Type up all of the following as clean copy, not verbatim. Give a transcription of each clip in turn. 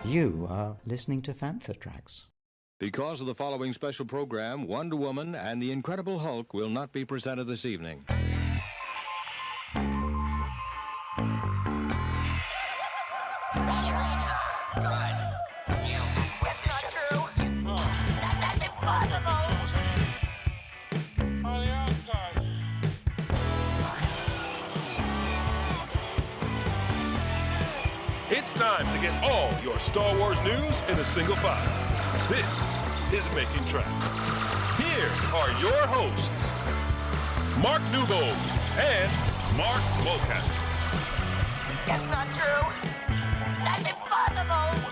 You are listening to Fantha Tracks. Because of the following special program, Wonder Woman and the Incredible Hulk will not be presented this evening. It's time to get all your Star Wars news in a single file. This is Making Tracks. Here are your hosts, Mark Newbold and Mark Mulcaster. That's not true. That's impossible.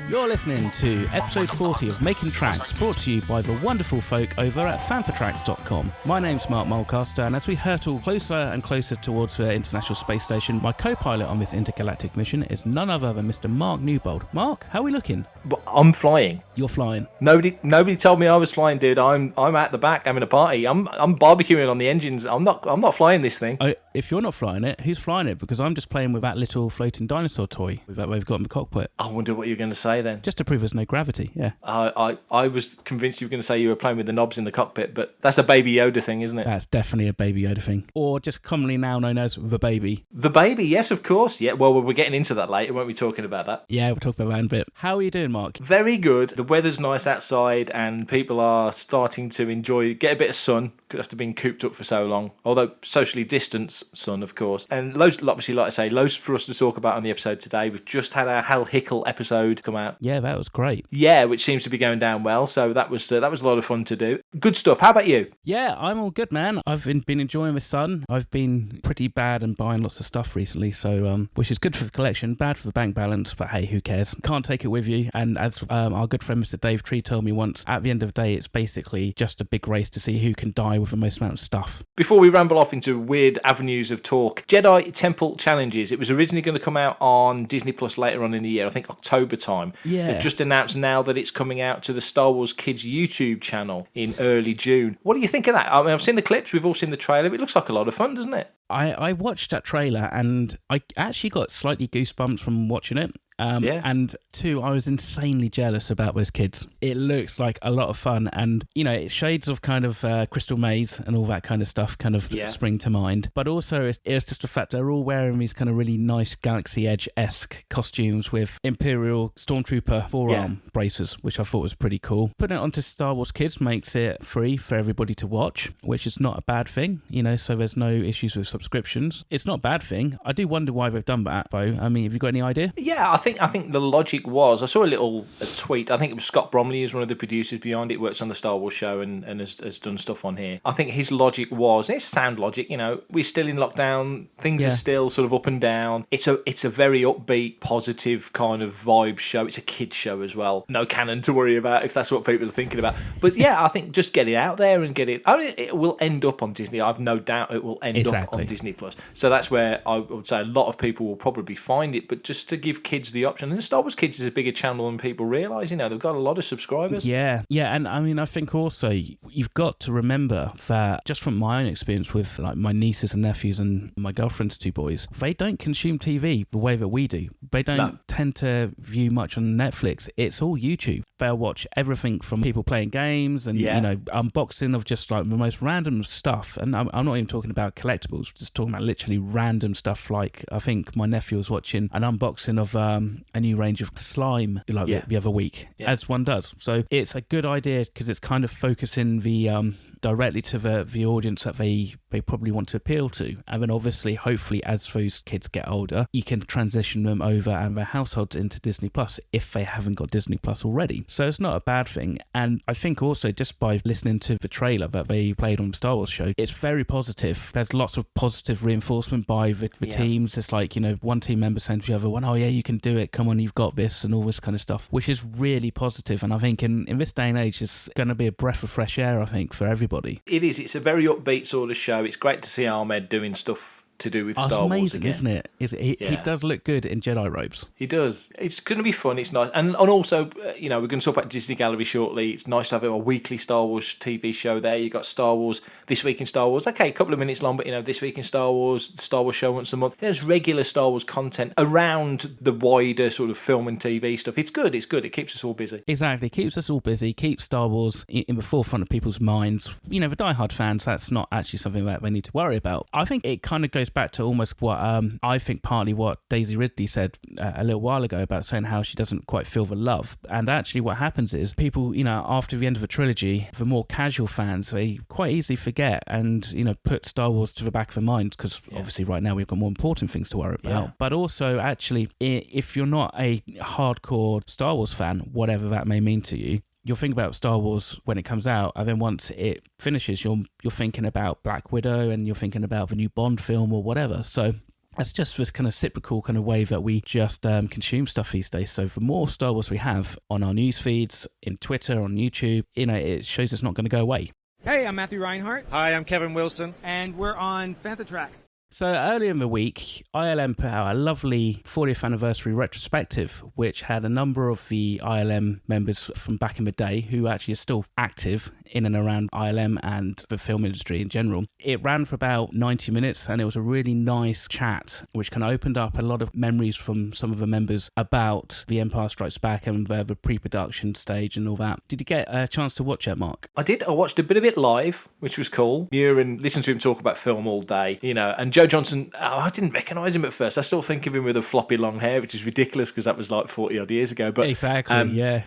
You're listening to episode 40 of Making Tracks, brought to you by the wonderful folk over at fanfortracks.com. My name's Mark Mulcaster, and as we hurtle closer and closer towards the International Space Station, my co-pilot on this intergalactic mission is none other than Mr. Mark Newbold. Mark, how are we looking? But I'm flying. You're flying. Nobody told me I was flying, dude. I'm at the back having a party. I'm barbecuing on the engines. I'm not flying this thing. Oh, if you're not flying it, who's flying it? Because I'm just playing with that little floating dinosaur toy that we've got in the cockpit. I wonder what you're going to say then. Just to prove there's no gravity, yeah. I was convinced you were going to say you were playing with the knobs in the cockpit, but that's a Baby Yoda thing, isn't it? That's definitely a Baby Yoda thing. Or just commonly now known as the baby. The baby, yes, of course. Yeah, well, we're getting into that later, won't we, talking about that? Yeah, we'll talk about that in a bit. How are you doing, Mark? Very good. The weather's nice outside and people are starting to get a bit of sun after being cooped up for so long, although socially distanced sun, of course. And loads, obviously, like I say, loads for us to talk about on the episode today. We've just had our Hal Hickel episode come out. Yeah, that was great. Yeah, which seems to be going down well, so that was a lot of fun to do. Good stuff. How about you? Yeah, I'm all good, man. I've been enjoying the sun. I've been pretty bad and buying lots of stuff recently, so which is good for the collection, bad for the bank balance, but hey, who cares? Can't take it with you. And as our good friend Mr. Dave Tree told me once, at the end of the day, it's basically just a big race to see who can die with the most amount of stuff. Before we ramble off into weird avenues of talk, Jedi Temple Challenges. It was originally going to come out on Disney Plus later on in the year, I think October time. Yeah. They've just announced now that it's coming out to the Star Wars Kids YouTube channel in early June. What do you think of that? I mean, I've seen the clips, we've all seen the trailer, but it looks like a lot of fun, doesn't it? I watched that trailer and I actually got slightly goosebumps from watching it. And two, I was insanely jealous about those kids. It looks like a lot of fun, and it's shades of kind of Crystal Maze and all that kind of stuff kind of spring to mind. But also it's just the fact they're all wearing these kind of really nice Galaxy Edge-esque costumes with Imperial Stormtrooper forearm braces, which I thought was pretty cool. Putting it onto Star Wars Kids makes it free for everybody to watch, which is not a bad thing, so there's no issues with subscriptions. It's not a bad thing. I do wonder why they've done that, though. I mean, have you got any idea? Yeah, I think the logic was, I saw a tweet. I think it was Scott Bromley is one of the producers behind it, works on the Star Wars show and has done stuff on here. I think his logic was, and it's sound logic, we're still in lockdown, things are still sort of up and down. It's a very upbeat, positive kind of vibe show. It's a kid's show as well. No canon to worry about if that's what people are thinking about. But yeah, I think just get it out there and get it. I mean, it will end up on Disney. I've no doubt it will end up on Disney Plus. So that's where I would say a lot of people will probably find it, but just to give kids the option. And Star Wars Kids is a bigger channel than people realise. They've got a lot of subscribers. Yeah, and I mean, I think also you've got to remember that just from my own experience with like my nieces and nephews and my girlfriend's two boys, they don't consume TV the way that we do. They don't tend to view much on Netflix. It's all YouTube. They'll watch everything from people playing games and unboxing of just like the most random stuff. And I'm not even talking about collectibles, just talking about literally random stuff. Like I think my nephew was watching an unboxing of a new range of slime the other week, as one does. So it's a good idea because it's kind of focusing the directly to the audience that they probably want to appeal to. And then obviously, hopefully, as those kids get older, you can transition them over and their households into Disney Plus if they haven't got Disney Plus already. So it's not a bad thing. And I think also just by listening to the trailer that they played on the Star Wars show, it's very positive. There's lots of positive reinforcement by the teams. It's like, one team member saying to the other one, oh yeah, you can do it. Come on, you've got this and all this kind of stuff, which is really positive. And I think in this day and age, it's going to be a breath of fresh air, I think, for everybody. It is. It's a very upbeat sort of show. It's great to see Ahmed doing stuff to do with Oh, Star it's Wars amazing, again. isn't it? He does look good in Jedi robes. He does. It's going to be fun. It's nice. And also, we're going to talk about Disney Gallery shortly. It's nice to have a weekly Star Wars TV show there. You've got Star Wars, This Week in Star Wars. Okay, a couple of minutes long, but, This Week in Star Wars, the Star Wars show once a month. There's regular Star Wars content around the wider sort of film and TV stuff. It's good. It's good. It keeps us all busy. Exactly. Keeps us all busy, keeps Star Wars in the forefront of people's minds. For diehard fans, that's not actually something that they need to worry about. I think it kind of goes back to almost what I think partly what Daisy Ridley said a little while ago about saying how she doesn't quite feel the love. And actually what happens is people, after the end of a trilogy, the more casual fans, they quite easily forget and, put Star Wars to the back of their mind because obviously right now we've got more important things to worry about. But also actually, if you're not a hardcore Star Wars fan, whatever that may mean to you, you'll think about Star Wars when it comes out, and then once it finishes, you're thinking about Black Widow and you're thinking about the new Bond film or whatever. So that's just this kind of cyclical kind of way that we just consume stuff these days. So the more Star Wars we have on our news feeds, in Twitter, on YouTube, it shows it's not going to go away. Hey, I'm Matthew Reinhardt. Hi, I'm Kevin Wilson. And we're on Panther Tracks. So earlier in the week, ILM put out a lovely 40th anniversary retrospective, which had a number of the ILM members from back in the day who actually are still active in and around ILM and the film industry in general. It ran for about 90 minutes and it was a really nice chat, which kind of opened up a lot of memories from some of the members about The Empire Strikes Back and the pre-production stage and all that. Did you get a chance to watch it, Mark? I did. I watched a bit of it live, which was cool. Knew and listened to him talk about film all day, and Joe Johnson, I didn't recognise him at first. I still think of him with a floppy long hair, which is ridiculous because that was like 40 odd years ago. But exactly,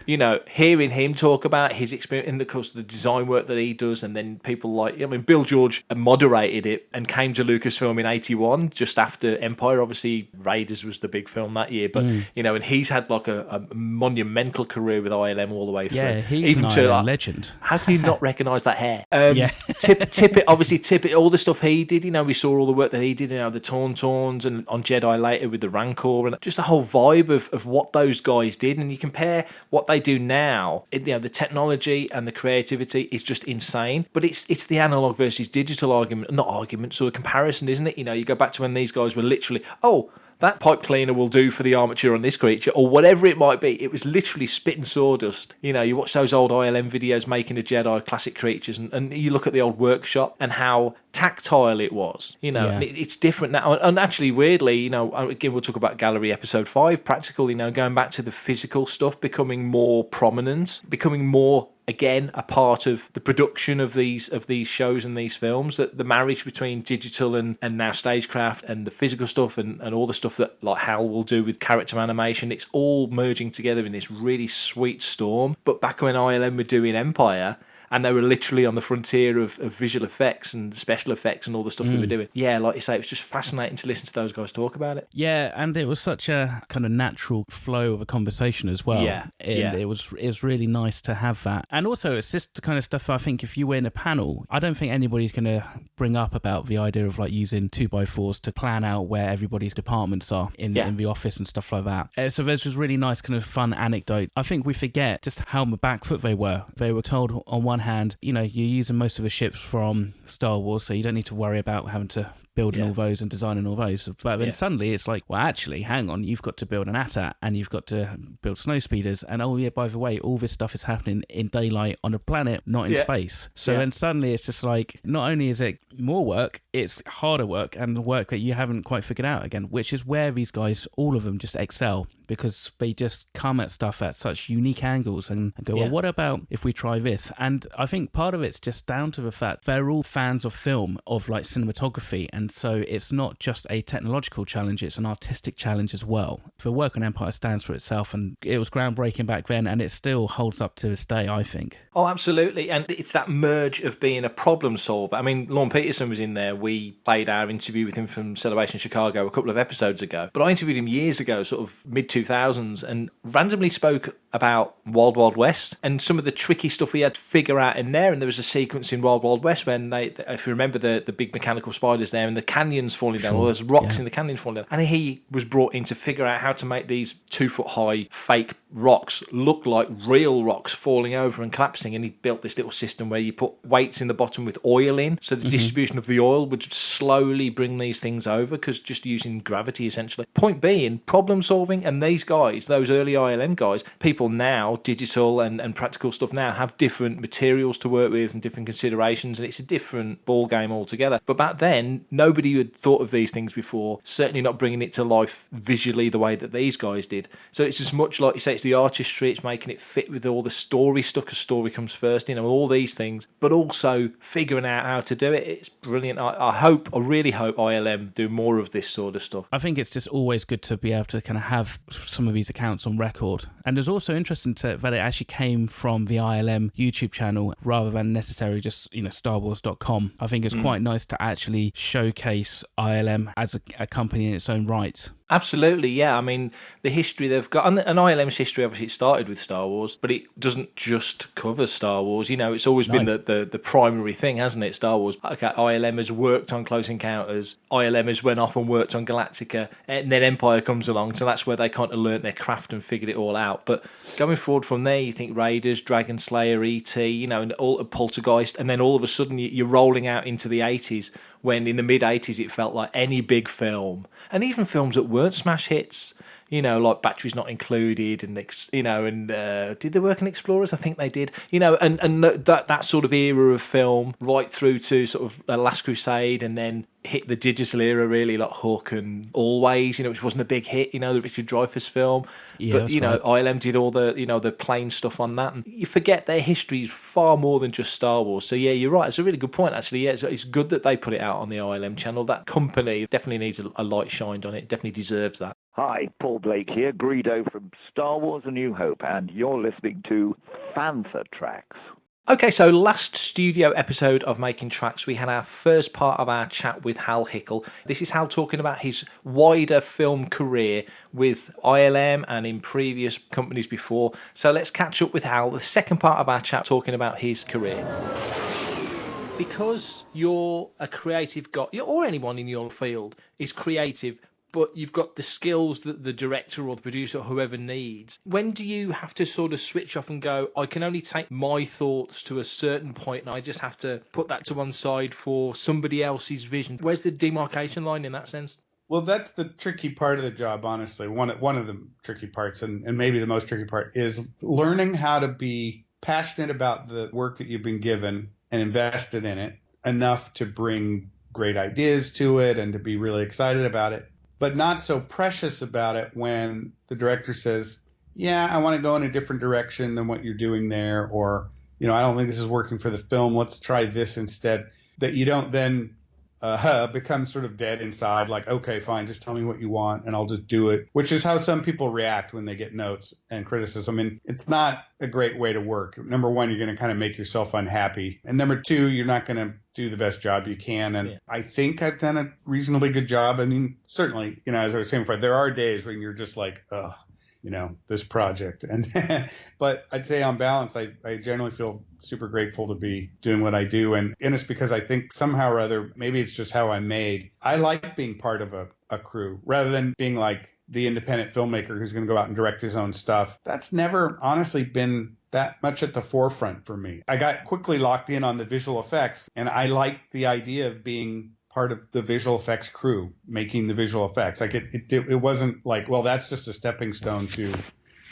hearing him talk about his experience and of course the design work that he does, and then people like, Bill George moderated it and came to Lucasfilm in 81, just after Empire. Obviously, Raiders was the big film that year, but and he's had like a monumental career with ILM all the way through. Yeah, he's an ILM legend. How can you not recognise that hair? Tippett, all the stuff he did. We saw all the work that he did, the Tauntauns and on Jedi later with the Rancor, and just the whole vibe of what those guys did. And you compare what they do now, the technology and the creativity is just insane. But it's the analog versus digital argument, sort of comparison, isn't it? You go back to when these guys were literally, that pipe cleaner will do for the armature on this creature, or whatever it might be. It was literally spitting sawdust. You watch those old ILM videos making a Jedi classic creatures, and you look at the old workshop and how tactile it was. And it's different now. And actually, weirdly, again, we'll talk about Gallery Episode 5, practical, going back to the physical stuff becoming more prominent, becoming more, again, a part of the production of these shows and these films, that the marriage between digital and now stagecraft and the physical stuff and all the stuff that like Hal will do with character animation, it's all merging together in this really sweet storm. But back when ILM were doing Empire, and they were literally on the frontier of visual effects and special effects and all the stuff they were doing. Yeah, like you say, it was just fascinating to listen to those guys talk about it. Yeah, and it was such a kind of natural flow of a conversation as well. It was really nice to have that. And also, it's just the kind of stuff I think if you were in a panel, I don't think anybody's going to bring up about the idea of like using 2x4s to plan out where everybody's departments are in the office and stuff like that. So there's this really nice kind of fun anecdote. I think we forget just how on the back foot they were. They were told on one hand, you're using most of the ships from Star Wars, so you don't need to worry about having to building all those and designing all those. But then suddenly it's like, well, actually, hang on, you've got to build an AT-AT and you've got to build snow speeders. And by the way, all this stuff is happening in daylight on a planet, not in space. So then suddenly it's just like, not only is it more work, it's harder work and work that you haven't quite figured out again, which is where these guys, all of them, just excel, because they just come at stuff at such unique angles and go, well, what about if we try this? And I think part of it's just down to the fact they're all fans of film, of like cinematography, and so it's not just a technological challenge, it's an artistic challenge as well. The work on Empire stands for itself, and it was groundbreaking back then, and it still holds up to this day, I think. Oh, absolutely. And it's that merge of being a problem solver. I mean, Lorne Peterson was in there. We played our interview with him from Celebration Chicago a couple of episodes ago, but I interviewed him years ago, sort of mid-2000s, and randomly spoke about Wild Wild West and some of the tricky stuff he had to figure out in there. And there was a sequence in Wild Wild West when they, if you remember the big mechanical spiders there and the canyons falling down, or there's rocks in the canyons falling down. And he was brought in to figure out how to make these 2-foot high fake rocks look like real rocks falling over and collapsing. And he built this little system where you put weights in the bottom with oil in, so the distribution of the oil would slowly bring these things over, because just using gravity essentially. Point being, problem solving. And these guys, those early ILM guys, people now, digital and practical stuff now, have different materials to work with and different considerations, and it's a different ball game altogether. But back then, nobody had thought of these things before, certainly not bringing it to life visually the way that these guys did. So it's as much like you say, it's the artistry, it's making it fit with all the story stuff, because story comes first, all these things, but also figuring out how to do it. It's brilliant. I really hope ILM do more of this sort of stuff. I think it's just always good to be able to kind of have some of these accounts on record. And it's also interesting that it actually came from the ILM YouTube channel rather than necessarily just, StarWars.com. I think it's quite nice to actually showcase ILM as a company in its own right. Absolutely, yeah. I mean, the history they've got, and ILM's history, obviously it started with Star Wars, but it doesn't just cover Star Wars. It's always been the primary thing, hasn't it? Star Wars. Okay, ILM has worked on Close Encounters, ILM has went off and worked on Galactica, and then Empire comes along, so that's where they kind of learnt their craft and figured it all out. But going forward from there, you think Raiders, Dragon Slayer, E.T., and all Poltergeist, and then all of a sudden you're rolling out into the 80s, when in the mid-80s it felt like any big film, and even films that weren't smash hits, like Batteries Not Included, and did they work in Explorers? I think they did. And that sort of era of film, right through to sort of Last Crusade, and then hit the digital era really, like Hook and Always, which wasn't a big hit, the Richard Dreyfuss film. Yeah, but right. ILM did all the the plane stuff on that, and you forget their history is far more than just Star Wars. So yeah, you're right, it's a really good point actually. Yeah, it's good that they put it out on the ILM channel. That company definitely needs a light shined on it, definitely deserves that. Hi, Paul Blake here, Greedo from Star Wars A New Hope, and you're listening to Fantha Tracks. Okay, so last studio episode of Making Tracks, we had our first part of our chat with Hal Hickel. This is Hal talking about his wider film career with ILM and in previous companies before. So let's catch up with Hal, the second part of our chat, talking about his career. Because you're a creative guy, or anyone in your field is creative, but you've got the skills that the director or the producer or whoever needs. When do you have to sort of switch off and go, I can only take my thoughts to a certain point and I just have to put that to one side for somebody else's vision? Where's the demarcation line in that sense? Well, that's the tricky part of the job, honestly. One of the tricky parts, and maybe the most tricky part, is learning how to be passionate about the work that you've been given and invested in it enough to bring great ideas to it and to be really excited about it, but not so precious about it when the director says, yeah, I want to go in a different direction than what you're doing there, or, I don't think this is working for the film, let's try this instead. That you don't then become sort of dead inside, like, okay, fine, just tell me what you want and I'll just do it, which is how some people react when they get notes and criticism. And it's not a great way to work. Number one, you're going to kind of make yourself unhappy. And number two, you're not going to do the best job you can. And I think I've done a reasonably good job. I mean, certainly, as I was saying before, there are days when you're just like, ugh, this project. And but I'd say on balance, I generally feel super grateful to be doing what I do. And it's because I think somehow or other, maybe it's just how I'm made. I like being part of a crew rather than being like the independent filmmaker who's going to go out and direct his own stuff. That's never honestly been that much at the forefront for me. I got quickly locked in on the visual effects, and I liked the idea of being part of the visual effects crew, making the visual effects. Like it wasn't like, well, that's just a stepping stone to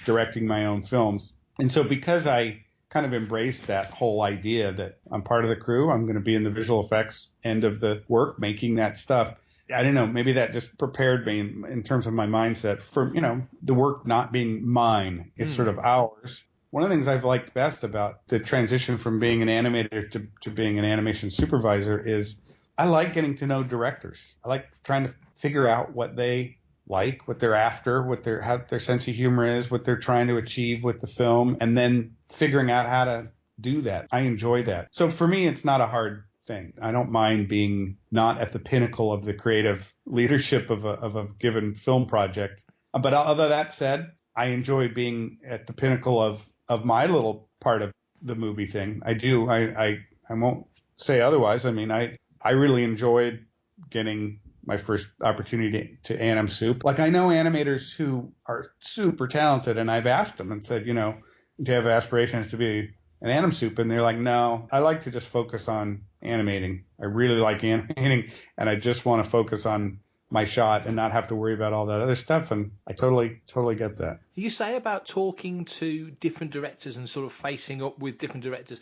directing my own films. And so because I kind of embraced that whole idea that I'm part of the crew, I'm going to be in the visual effects end of the work, making that stuff. I don't know, maybe that just prepared me in terms of my mindset for, the work not being mine. It's sort of ours. One of the things I've liked best about the transition from being an animator to being an animation supervisor is I like getting to know directors. I like trying to figure out what they like, what they're after, how their sense of humor is, what they're trying to achieve with the film, and then figuring out how to do that. I enjoy that. So for me, it's not a hard thing. I don't mind being not at the pinnacle of the creative leadership of a given film project. But other that said, I enjoy being at the pinnacle of my little part of the movie thing. I do. I won't say otherwise. I mean, I really enjoyed getting my first opportunity to anim soup. Like, I know animators who are super talented, and I've asked them and said, do you have aspirations to be an anim soup? And they're like, no, I like to just focus on animating. I really like animating, and I just want to focus on my shot and not have to worry about all that other stuff. And I totally get that. You say about talking to different directors and sort of facing up with different directors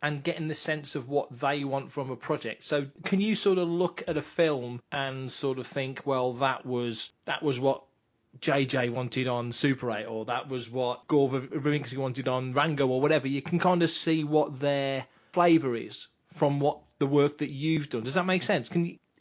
and getting the sense of what they want from a project. So can you sort of look at a film and sort of think, well, that was what JJ wanted on Super 8, or that was what Gore Verbinski wanted on Rango, or whatever? You can kind of see what their flavour is from what the work that you've done. Does that make sense?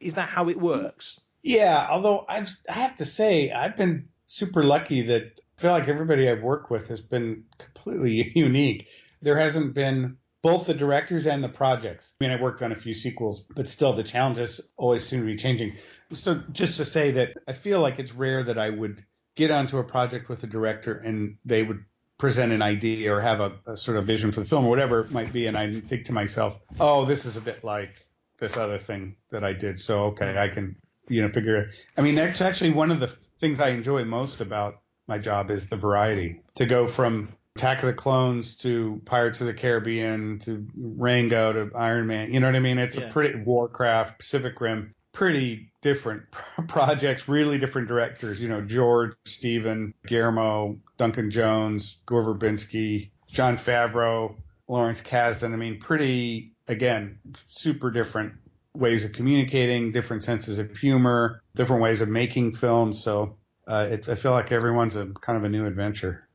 Is that how it works? Yeah, although I have to say, I've been super lucky that I feel like everybody I've worked with has been completely unique. There hasn't been both the directors and the projects. I mean, I worked on a few sequels, but still the challenges always seem to be changing. So just to say that I feel like it's rare that I would get onto a project with a director and they would present an idea or have a sort of vision for the film or whatever it might be, and I think to myself, oh, this is a bit like this other thing that I did. So, okay, I can, figure it. I mean, that's actually one of the things I enjoy most about my job is the variety. To go from Attack of the Clones to Pirates of the Caribbean to Rango to Iron Man, you know what I mean? It's a pretty Warcraft, Pacific Rim, pretty different projects, really different directors. George, Steven, Guillermo, Duncan Jones, Gore Verbinski, Jon Favreau, Lawrence Kasdan. I mean, pretty, again, super different ways of communicating, different senses of humor, different ways of making films. So I feel like everyone's a kind of a new adventure.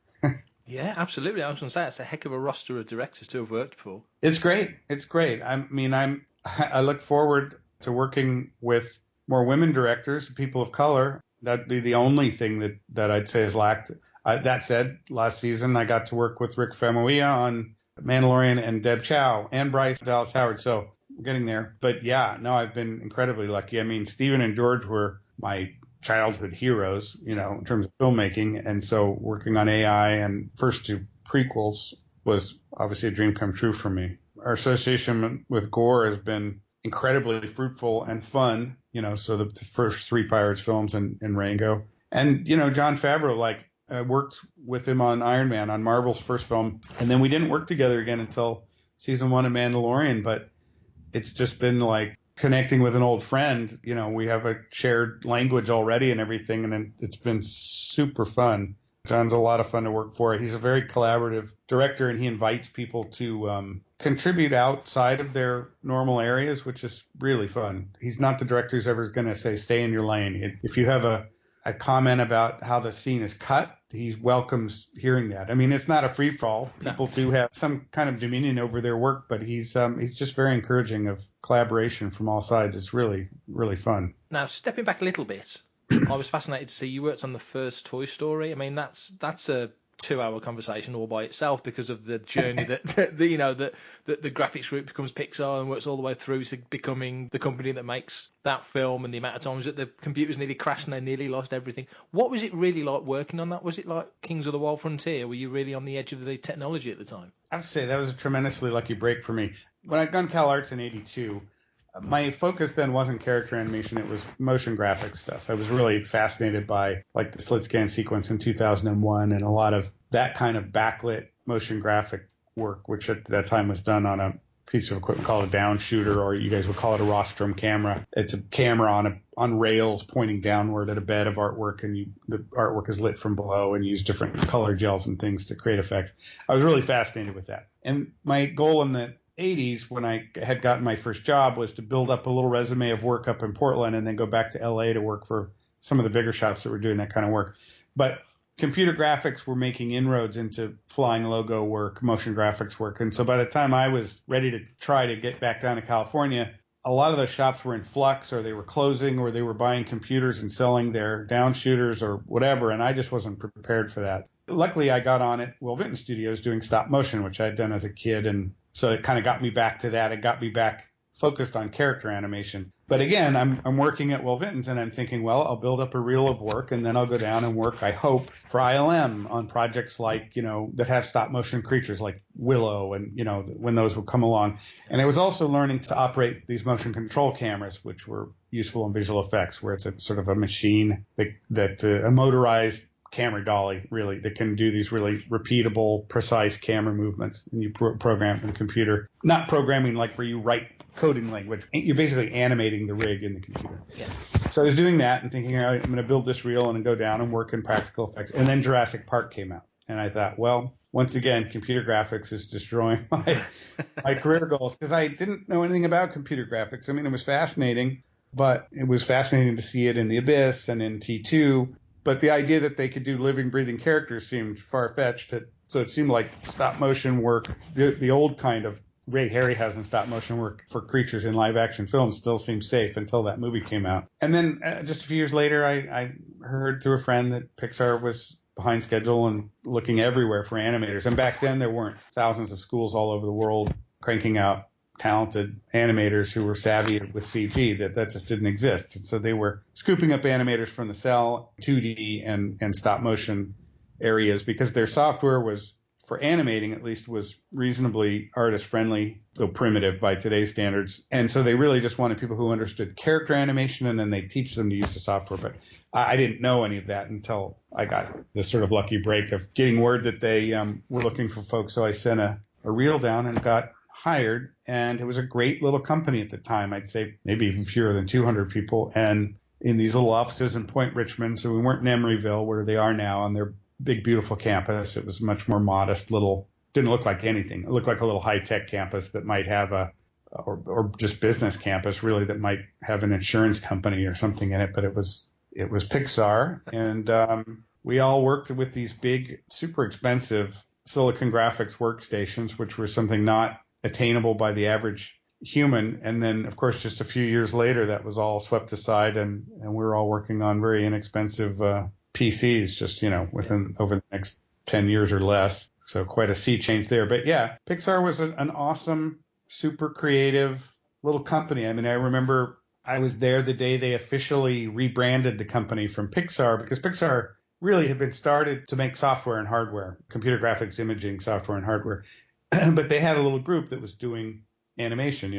Yeah, absolutely. I was going to say, it's a heck of a roster of directors to have worked for. It's great. It's great. I mean, I look forward to working with more women directors, people of color. That'd be the only thing that I'd say is lacked. That said, last season I got to work with Rick Famuyiwa on Mandalorian and Deb Chow and Bryce Dallas Howard. So we're getting there. But yeah, no, I've been incredibly lucky. I mean, Steven and George were my childhood heroes, in terms of filmmaking. And so working on AI and first two prequels was obviously a dream come true for me. Our association with Gore has been incredibly fruitful and fun, so the first three Pirates films and Rango. And, Jon Favreau, I worked with him on Iron Man, on Marvel's first film. And then we didn't work together again until season 1 of Mandalorian. But it's just been like connecting with an old friend. We have a shared language already and everything, and it's been super fun. John's a lot of fun to work for. He's a very collaborative director, and he invites people to contribute outside of their normal areas, which is really fun. He's not the director who's ever going to say, stay in your lane. If you have a comment about how the scene is cut, he welcomes hearing that. I mean, it's not a free-for-all. People do have some kind of dominion over their work, but he's just very encouraging of collaboration from all sides. It's really, really fun. Now, stepping back a little bit, I was fascinated to see you worked on the first Toy Story. I mean, that's a 2-hour conversation all by itself because of the journey that the graphics group becomes Pixar and works all the way through to becoming the company that makes that film, and the amount of times that the computers nearly crashed and they nearly lost everything. What was it really like working on that? Was it like Kings of the Wild Frontier? Were you really on the edge of the technology at the time? I would say that was a tremendously lucky break for me. When I got Cal Arts in '82, my focus then wasn't character animation, it was motion graphics stuff. I was really fascinated by the slit scan sequence in 2001 and a lot of that kind of backlit motion graphic work, which at that time was done on a piece of equipment called a down shooter, or you guys would call it a rostrum camera. It's a camera on rails pointing downward at a bed of artwork, and the artwork is lit from below, and you use different color gels and things to create effects. I was really fascinated with that. And my goal in the 80s, when I had gotten my first job, was to build up a little resume of work up in Portland and then go back to LA to work for some of the bigger shops that were doing that kind of work. But computer graphics were making inroads into flying logo work, motion graphics work. And so by the time I was ready to try to get back down to California, a lot of those shops were in flux, or they were closing, or they were buying computers and selling their down shooters or whatever. And I just wasn't prepared for that. Luckily, I got on at Will Vinton Studios doing stop motion, which I had done as a kid. And so it kind of got me back to that. It got me back focused on character animation. But again, I'm working at Will Vinton's, and I'm thinking, well, I'll build up a reel of work, and then I'll go down and work, I hope, for ILM on projects like, that have stop motion creatures like Willow, and, when those would come along. And I was also learning to operate these motion control cameras, which were useful in visual effects, where it's a sort of a machine that a motorized camera dolly, really, that can do these really repeatable, precise camera movements. And you program in the computer, not programming like where you write coding language. You're basically animating the rig in the computer. Yeah. So I was doing that and thinking, all right, I'm going to build this reel and go down and work in practical effects. And then Jurassic Park came out. And I thought, well, once again, computer graphics is destroying my career goals, because I didn't know anything about computer graphics. I mean, it was fascinating, but it was fascinating to see it in The Abyss and in T2. But the idea that they could do living, breathing characters seemed far-fetched. So it seemed like stop motion work, the old kind of Ray Harryhausen stop motion work for creatures in live action films still seemed safe until that movie came out. And then just a few years later, I heard through a friend that Pixar was behind schedule and looking everywhere for animators. And back then there weren't thousands of schools all over the world cranking out talented animators who were savvy with CG. That just didn't exist. And so they were scooping up animators from the cell, 2D and stop motion areas, because their software was, for animating at least, was reasonably artist friendly, though primitive by today's standards. And so they really just wanted people who understood character animation, and then they teach them to use the software. But I didn't know any of that until I got this sort of lucky break of getting word that they were looking for folks. So I sent a reel down and got hired, and it was a great little company at the time. I'd say maybe even fewer than 200 people, and in these little offices in Point Richmond. So we weren't in Emeryville where they are now on their big, beautiful campus. It was much more modest, didn't look like anything. It looked like a little high-tech campus that might have or just business campus, really, that might have an insurance company or something in it. But it was Pixar, and we all worked with these big, super expensive Silicon Graphics workstations, which were something not attainable by the average human. And then, of course, just a few years later, that was all swept aside, and we were all working on very inexpensive PCs, just, over the next 10 years or less. So quite a sea change there. But yeah, Pixar was an awesome, super creative little company. I mean, I remember I was there the day they officially rebranded the company from Pixar, because Pixar really had been started to make software and hardware, computer graphics, imaging, software and hardware. But they had a little group that was doing animation,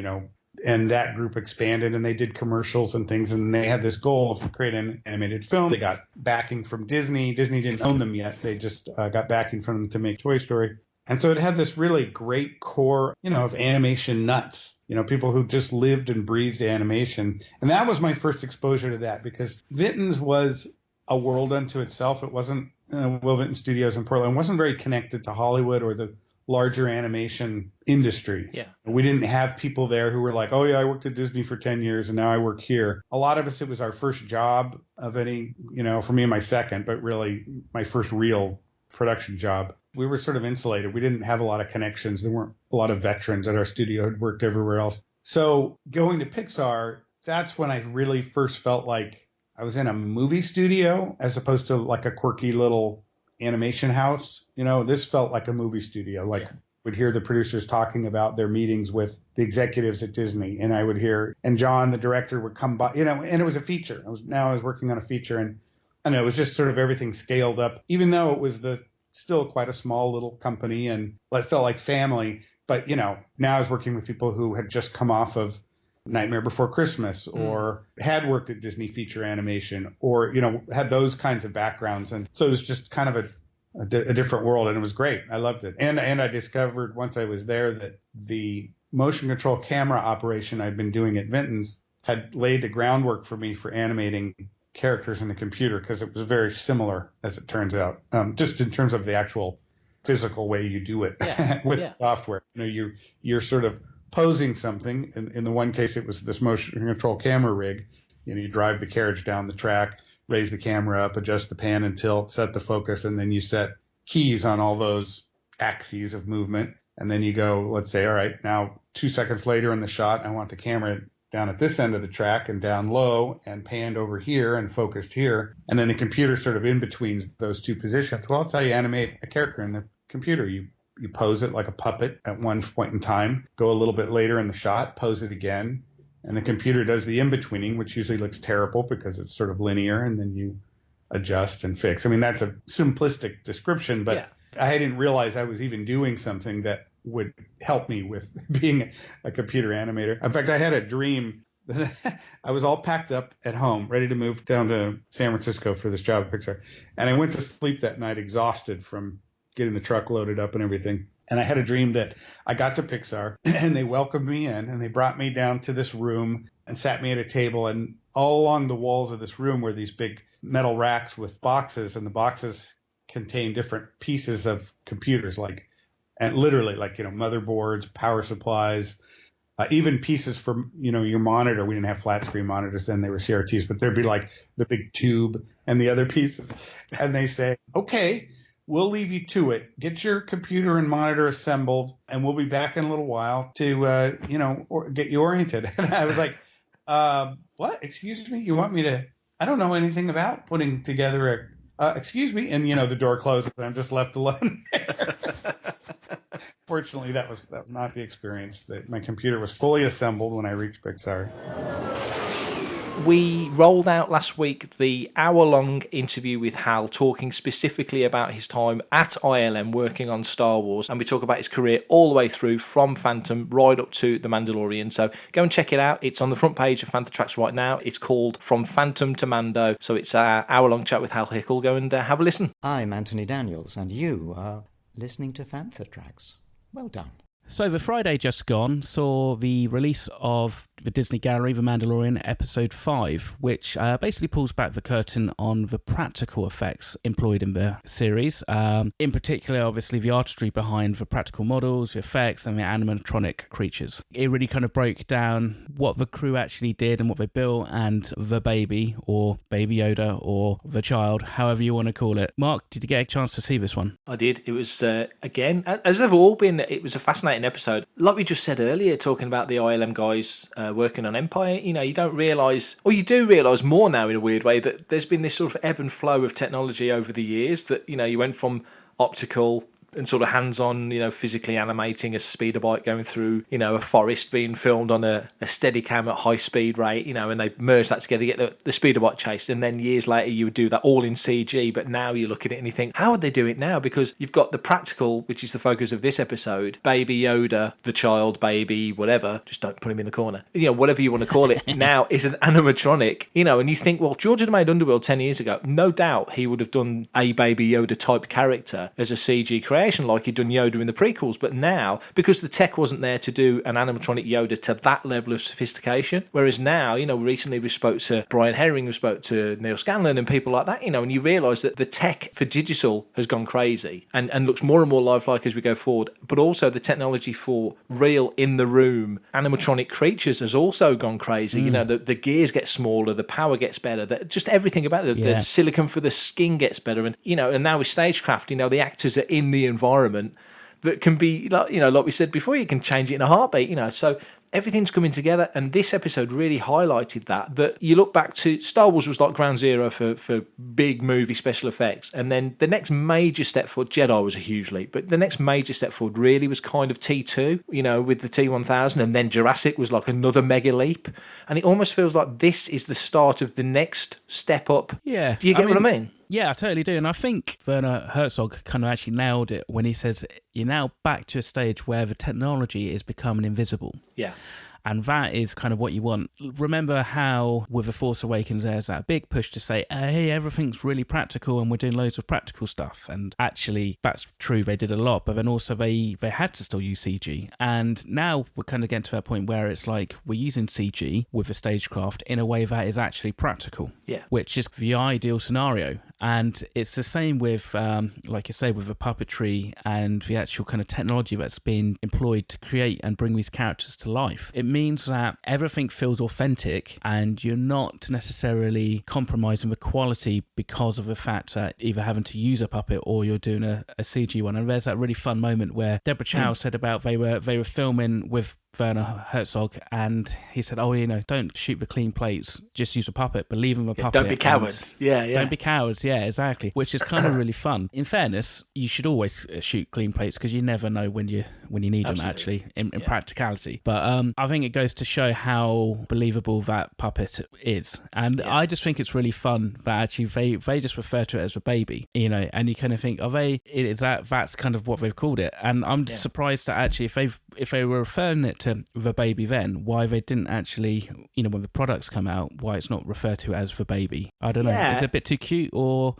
and that group expanded, and they did commercials and things, and they had this goal of creating an animated film. They got backing from Disney. Disney didn't own them yet. They just got backing from them to make Toy Story. And so it had this really great core, of animation nuts, people who just lived and breathed animation. And that was my first exposure to that, because Vinton's was a world unto itself. It wasn't, Will Vinton Studios in Portland wasn't very connected to Hollywood or the larger animation industry. Yeah. We didn't have people there who were like, oh yeah, I worked at Disney for 10 years and now I work here. A lot of us, it was our first job of any, for me, my second, but really my first real production job. We were sort of insulated. We didn't have a lot of connections. There weren't a lot of veterans at our studio who'd worked everywhere else. So going to Pixar, that's when I really first felt like I was in a movie studio as opposed to like a quirky little animation house. This felt like a movie studio. Like, would hear the producers talking about their meetings with the executives at Disney, and I would hear, and John, the director, would come by, and it was a feature. I was working on a feature, and I know it was just sort of everything scaled up, even though it was still quite a small little company, and it felt like family. But, now I was working with people who had just come off of Nightmare Before Christmas, or had worked at Disney feature animation, or, had those kinds of backgrounds. And so it was just kind of a different world, and it was great. I loved it. And I discovered once I was there that the motion control camera operation I'd been doing at Vinton's had laid the groundwork for me for animating characters in the computer, because it was very similar, as it turns out, just in terms of the actual physical way you do it with software. You're sort of posing something. In the one case, it was this motion control camera rig. You drive the carriage down the track, raise the camera up, adjust the pan and tilt, set the focus, and then you set keys on all those axes of movement. And then you go, let's say, all right, now 2 seconds later in the shot, I want the camera down at this end of the track and down low and panned over here and focused here. And then the computer sort of in between those two positions. Well, that's how you animate a character in the computer. You pose it like a puppet at one point in time, go a little bit later in the shot, pose it again, and the computer does the in-betweening, which usually looks terrible because it's sort of linear, and then you adjust and fix. I mean, that's a simplistic description, but I didn't realize I was even doing something that would help me with being a computer animator. In fact, I had a dream. I was all packed up at home, ready to move down to San Francisco for this job at Pixar. And I went to sleep that night exhausted from getting the truck loaded up and everything. And I had a dream that I got to Pixar and they welcomed me in and they brought me down to this room and sat me at a table. And all along the walls of this room were these big metal racks with boxes, and the boxes contain different pieces of computers, and literally motherboards, power supplies, even pieces for, your monitor. We didn't have flat screen monitors then, they were CRTs, but there'd be like the big tube and the other pieces. And they say, okay, we'll leave you to it. Get your computer and monitor assembled, and we'll be back in a little while to, get you oriented. And I was like, what? Excuse me? You want me to? I don't know anything about putting together excuse me. And, the door closes and I'm just left alone there. Fortunately, that was not the experience. That my computer was fully assembled when I reached Pixar. We rolled out last week the hour-long interview with Hal, talking specifically about his time at ILM working on Star Wars, and we talk about his career all the way through from Phantom right up to The Mandalorian. So go and check it out. It's on the front page of Panther Tracks right now. It's called From Phantom to Mando. So it's an hour-long chat with Hal Hickel. Go and have a listen. I'm Anthony Daniels, and you are listening to Panther Tracks. Well done. So the Friday just gone saw the release of the Disney Gallery, The Mandalorian Episode 5, which basically pulls back the curtain on the practical effects employed in the series. In particular, obviously, the artistry behind the practical models, the effects, and the animatronic creatures. It really kind of broke down what the crew actually did and what they built, and the baby, or Baby Yoda, or the child, however you want to call it. Mark, did you get a chance to see this one? I did. It was, again, as they've all been, it was a fascinating episode. Like we just said earlier, talking about the ILM guys working on Empire, you don't realise, or you do realise more now in a weird way, that there's been this sort of ebb and flow of technology over the years, that, you went from optical and sort of hands-on, physically animating a speeder bike going through, a forest being filmed on a steady cam at high speed rate, and they merge that together, get the speeder bike chased, and then years later you would do that all in CG. But now you look at it and you think, how would they do it now? Because you've got the practical, which is the focus of this episode, Baby Yoda, the child, baby, whatever, just don't put him in the corner, whatever you want to call it, now is an animatronic, and you think, well, George had made Underworld 10 years ago, no doubt he would have done a Baby Yoda type character as a CG creation, like he'd done Yoda in the prequels. But now, because the tech wasn't there to do an animatronic Yoda to that level of sophistication, whereas now, recently we spoke to Brian Herring, we spoke to Neil Scanlon and people like that, and you realise that the tech for digital has gone crazy and looks more and more lifelike as we go forward, but also the technology for real in the room animatronic creatures has also gone crazy. The gears get smaller, the power gets better, just everything about it, the silicon for the skin gets better, and now with stagecraft, the actors are in the environment that can be like we said before, you can change it in a heartbeat, so everything's coming together. And this episode really highlighted that you look back to Star Wars was like ground zero for big movie special effects, and then the next major step forward, Jedi was a huge leap, but the next major step forward really was kind of T2, with the T1000, and then Jurassic was like another mega leap, and it almost feels like this is the start of the next step up. Yeah, do you get what I mean? Yeah, I totally do. And I think Werner Herzog kind of actually nailed it when he says you're now back to a stage where the technology is becoming invisible. Yeah. And that is kind of what you want. Remember how with The Force Awakens there's that big push to say, hey, everything's really practical and we're doing loads of practical stuff. And actually, that's true, they did a lot, but then also they had to still use CG. And now we're kind of getting to that point where it's like we're using CG with the stagecraft in a way that is actually practical. Yeah. Which is the ideal scenario. And it's the same with, like you say, with the puppetry and the actual kind of technology that's being employed to create and bring these characters to life. It means that everything feels authentic and you're not necessarily compromising the quality because of the fact that either having to use a puppet or you're doing a CG one. And there's that really fun moment where Deborah Chow said about they were filming with Werner Herzog, and he said, "Oh, don't shoot the clean plates. Just use a puppet. Believe in the puppet. Don't be cowards." Yeah. Don't be cowards. Yeah, exactly. Which is kind of really fun. In fairness, you should always shoot clean plates because you never know when you need them. Actually, in practicality. But I think it goes to show how believable that puppet is, and I just think it's really fun that actually they just refer to it as a baby, and you kind of think, that's kind of what they've called it, and I'm surprised that actually if they were referring it to the baby then, why they didn't actually, when the products come out, why it's not referred to as the baby. I don't know. Is it a bit too cute, or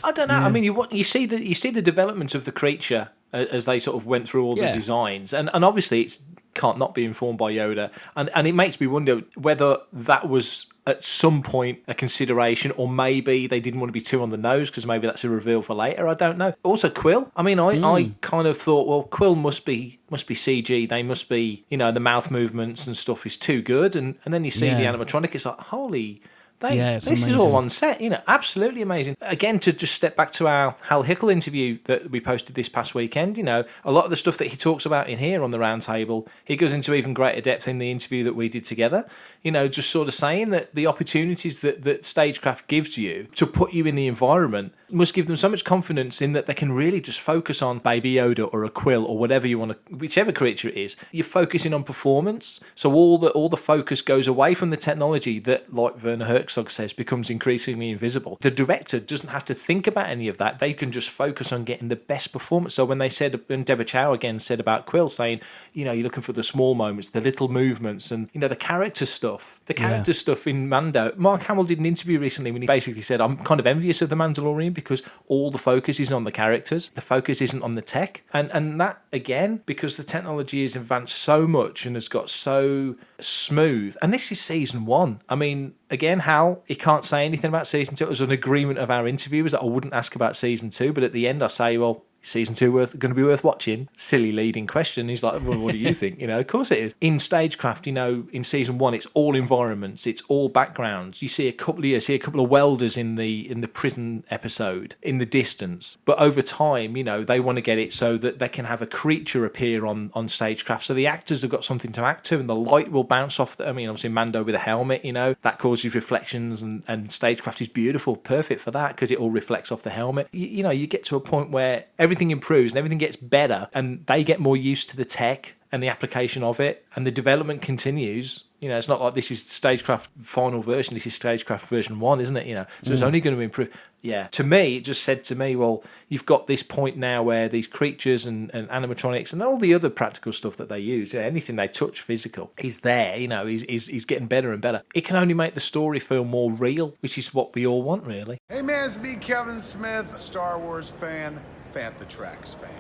I don't know. I mean, you see the development of the creature as they sort of went through all the designs, and obviously it's can't not be informed by Yoda, and it makes me wonder whether that was at some point a consideration, or maybe they didn't want to be too on the nose because maybe that's a reveal for later. I don't know. Also, Quill. I mean, I kind of thought, well, Quill must be CG. They must be, the mouth movements and stuff is too good, and then you see the animatronic. It's like, holy. This is all on set, absolutely amazing. Again, to just step back to our Hal Hickel interview that we posted this past weekend, a lot of the stuff that he talks about in here on the round table, he goes into even greater depth in the interview that we did together, just sort of saying that the opportunities that stagecraft gives you to put you in the environment must give them so much confidence in that they can really just focus on Baby Yoda or a Quill or whatever you want to, whichever creature it is. You're focusing on performance, so all the focus goes away from the technology that, like Werner Herzog says, becomes increasingly invisible. The director doesn't have to think about any of that. They can just focus on getting the best performance. So when Deborah Chow again said about Quill, saying, you're looking for the small moments, the little movements, and the character stuff. The character stuff in Mando. Mark Hamill did an interview recently when he basically said, I'm kind of envious of the Mandalorian because all the focus is on the characters. The focus isn't on the tech. And that, again, because the technology has advanced so much and has got so smooth. And this is season 1. I mean, again, Hal, he can't say anything about season 2. It was an agreement of our interviewers that I wouldn't ask about season 2. But at the end, I say, well, season 2 going to be worth watching? Silly leading question. He's like, well, what do you think? Of course it is. In stagecraft, in season 1, it's all environments, it's all backgrounds. You see a couple of welders in the prison episode in the distance, but over time, they want to get it so that they can have a creature appear on stagecraft. So the actors have got something to act to, and the light will bounce off. Obviously Mando with a helmet, that causes reflections, and stagecraft is beautiful, perfect for that because it all reflects off the helmet. You get to a point where everything improves and everything gets better, and they get more used to the tech and the application of it, and the development continues. It's not like this is stagecraft final version, this is stagecraft version 1, isn't it? So it's only going to improve. To me, it just said to me, well, you've got this point now where these creatures and animatronics and all the other practical stuff that they use, anything they touch physical is there, is getting better and better. It can only make the story feel more real, which is what we all want, really. Hey man, it's me, Kevin Smith, a Star Wars fan, Fantha Tracks fan.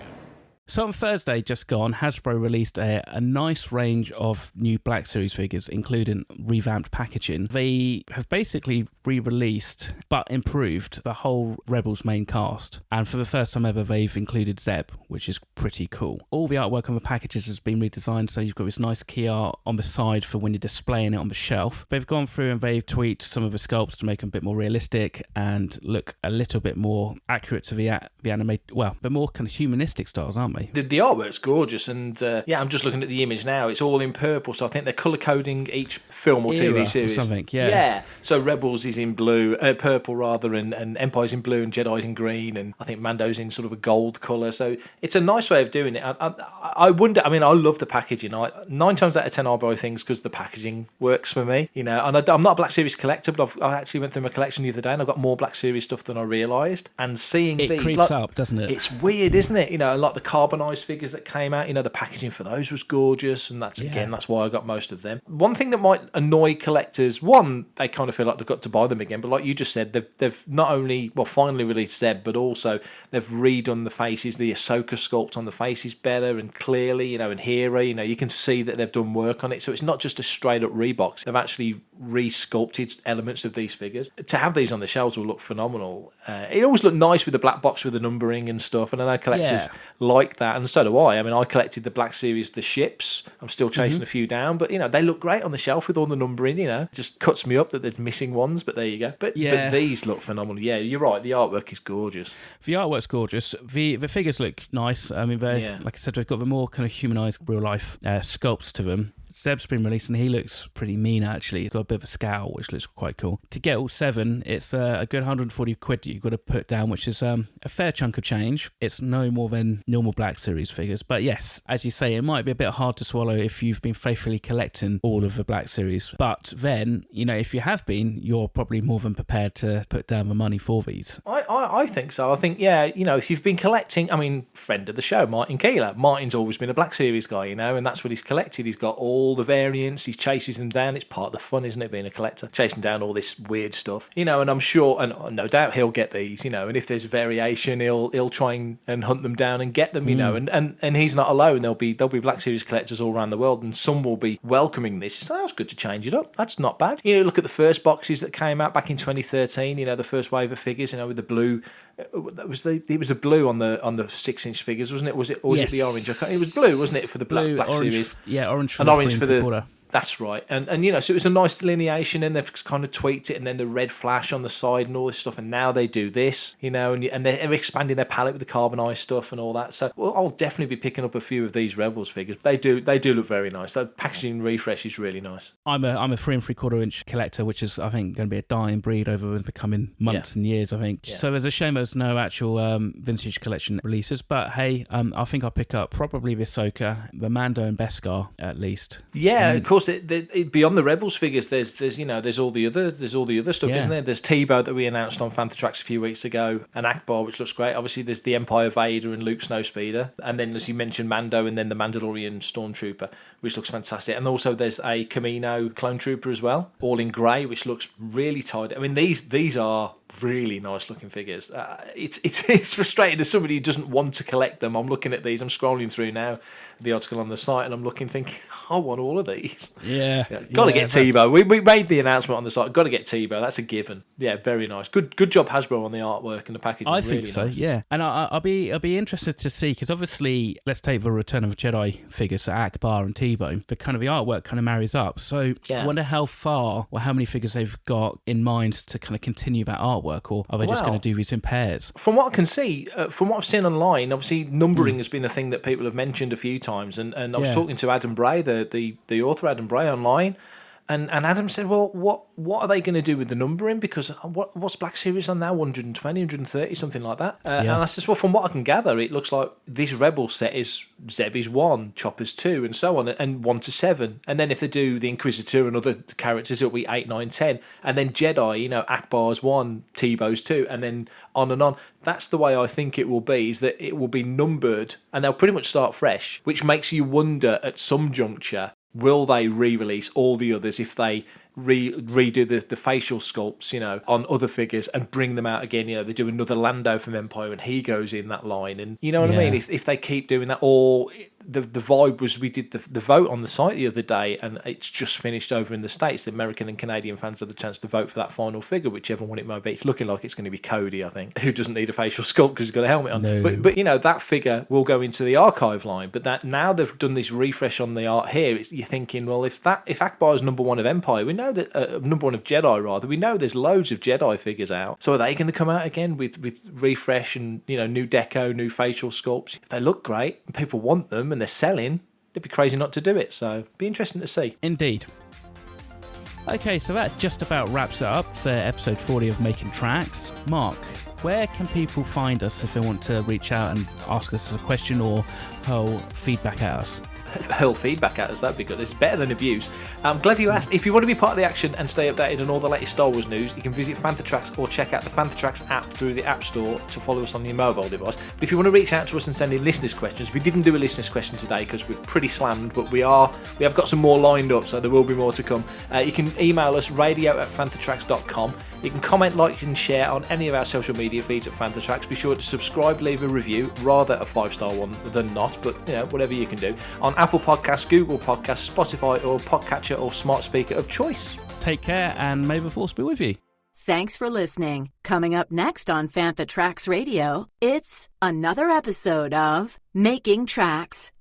So on Thursday, just gone, Hasbro released a nice range of new Black Series figures, including revamped packaging. They have basically re-released, but improved, the whole Rebels main cast. And for the first time ever, they've included Zeb, which is pretty cool. All the artwork on the packages has been redesigned, so you've got this nice key art on the side for when you're displaying it on the shelf. They've gone through and they've tweaked some of the sculpts to make them a bit more realistic and look a little bit more accurate to the animated, the more kind of humanistic styles, aren't they? The artwork's gorgeous, and I'm just looking at the image now. It's all in purple, so I think they're colour coding each film or TV series. Or something, yeah. So Rebels is in blue, purple rather, and Empire's in blue, and Jedi's in green, and I think Mando's in sort of a gold colour. So it's a nice way of doing it. I wonder. I mean, I love the packaging. 9 times out of 10, I buy things because the packaging works for me. And I'm not a Black Series collector, but I actually went through my collection the other day, and I've got more Black Series stuff than I realised. And seeing it these, creeps up, doesn't it? It's weird, isn't it? Like the carbonised figures that came out, the packaging for those was gorgeous, and that's why I got most of them. One thing that might annoy collectors, they kind of feel like they've got to buy them again, but like you just said, they've not only finally released Zeb, but also they've redone the faces. The Ahsoka sculpt on the face is better and clearly, and Hera, you can see that they've done work on it, so it's not just a straight up rebox. They've actually re-sculpted elements of these figures. To have these on the shelves will look phenomenal. It always looked nice with the black box with the numbering and stuff, and I know collectors like that, and so do I. I mean, I collected the Black Series, the ships. I'm still chasing a few down, but, they look great on the shelf with all the numbering, It just cuts me up that there's missing ones, but there you go. But these look phenomenal. Yeah, you're right. The artwork is gorgeous. The artwork's gorgeous. The figures look nice. I mean, like I said, they've got the more kind of humanised, real-life sculpts to them. Zeb's been released and he looks pretty mean, actually. He's got a bit of a scowl, which looks quite cool. To get all 7, it's a good 140 quid that you've got to put down, which is a fair chunk of change. It's no more than normal Black Series figures. But yes, as you say, it might be a bit hard to swallow if you've been faithfully collecting all of the Black Series. But then, if you have been, you're probably more than prepared to put down the money for these. I think so. I think, if you've been collecting, I mean, friend of the show, Martin Keeler. Martin's always been a Black Series guy, and that's what he's collected. He's got all the variants, he chases them down. It's part of the fun, isn't it, being a collector, chasing down all this weird stuff, and I'm sure, and no doubt he'll get these, and if there's variation, he'll try and hunt them down and get them, and he's not alone. There'll be Black Series collectors all around the world, and some will be welcoming this. So that's good to change it up. That's not bad. Look at the first boxes that came out back in 2013. The first wave of figures, with the blue. It was the blue on the 6-inch figures, wasn't it? Or was it the orange? It was blue, wasn't it, for the Black orange, Series? Yeah, orange. And orange for the quarter. That's right, and so it was a nice delineation, and they've kind of tweaked it, and then the red flash on the side and all this stuff, and now they do this, and they're expanding their palette with the carbonized stuff and all that. So I'll definitely be picking up a few of these Rebels figures. They do look very nice. The packaging refresh is really nice. I'm a 3 3/4-inch collector, which is, I think, going to be a dying breed over the coming months and years, I think. So there's a shame there's no actual vintage collection releases, but hey, I think I'll pick up probably the Ahsoka, the Mando and Beskar at least. Yeah, of course. Beyond the Rebels figures, there's all the other stuff, isn't there? There's Tebow that we announced on Fanthatrax a few weeks ago, and Akbar, which looks great. Obviously, there's the Empire Vader and Luke Snowspeeder, and then, as you mentioned, Mando, and then the Mandalorian Stormtrooper, which looks fantastic. And also there's a Camino Clone Trooper as well, all in grey, which looks really tidy. I mean, these are really nice looking figures. It's frustrating as somebody who doesn't want to collect them. I'm looking at these, I'm scrolling through now the article on the site, and I'm looking thinking, I want all of these. Gotta get Tebow. We made the announcement on the site, gotta get Tebow. That's a given. Yeah, very nice. Good job Hasbro on the artwork and the packaging. I think so, nice. Yeah. And I'll be interested to see, because obviously, let's take the Return of the Jedi figures, so Akbar and Tebow, the artwork kind of marries up. So I wonder how far or how many figures they've got in mind to kind of continue that artwork, or are they just going to do these in pairs? From what I can see, from what I've seen online, obviously numbering has been a thing that people have mentioned a few times, and I was talking to Adam Bray, the author Adam Bray, online, and Adam said, well, what are they going to do with the numbering? Because what's Black Series on now? 120, 130, something like that. And I said, well, from what I can gather, it looks like this Rebel set is Zeb is 1, Chopper's 2, and so on, and 1 to 7. And then if they do the Inquisitor and other characters, it'll be 8, 9, 10. And then Jedi, Akbar's 1, Tebow's 2, and then on and on. That's the way I think it will be, is that it will be numbered, and they'll pretty much start fresh, which makes you wonder at some juncture, will they re-release all the others if they redo the facial sculpts, on other figures and bring them out again? They do another Lando from Empire and he goes in that line, and you know what I mean? If they keep doing that, or the vibe was, we did the vote on the site the other day, and it's just finished over in the States. The American and Canadian fans had the chance to vote for that final figure, whichever one it might be. It's looking like it's going to be Cody, I think, who doesn't need a facial sculpt because he's got a helmet on. No. But that figure will go into the archive line. But that now they've done this refresh on the art here, you're thinking, well, if Akbar is number 1 of Empire, we know that number 1 of Jedi, rather, we know there's loads of Jedi figures out. So are they going to come out again with refresh and new deco, new facial sculpts? If they look great and people want them and they're selling, it'd be crazy not to do it. So be interesting to see. Indeed. Okay, so that just about wraps it up for episode 40 of Making Tracks. Mark, where can people find us if they want to reach out and ask us a question or hurl feedback at us? Hurl feedback at us, that'd be good. It's better than abuse. I'm glad you asked. If you want to be part of the action and stay updated on all the latest Star Wars news, you can visit Fanthatrax or check out the Fanthatrax app through the App Store to follow us on your mobile device. But if you want to reach out to us and send in listeners' questions, we didn't do a listeners' question today because we're pretty slammed, but we have got some more lined up, so there will be more to come. You can email us radio@fanthatrax.com. You can comment, like, and share on any of our social media feeds at Fanthatrax. Be sure to subscribe, leave a review, rather a 5-star one than not, but whatever you can do, on Apple Podcasts, Google Podcasts, Spotify, or Podcatcher or smart speaker of choice. Take care, and may the force be with you. Thanks for listening. Coming up next on Fantha Tracks Radio, it's another episode of Making Tracks.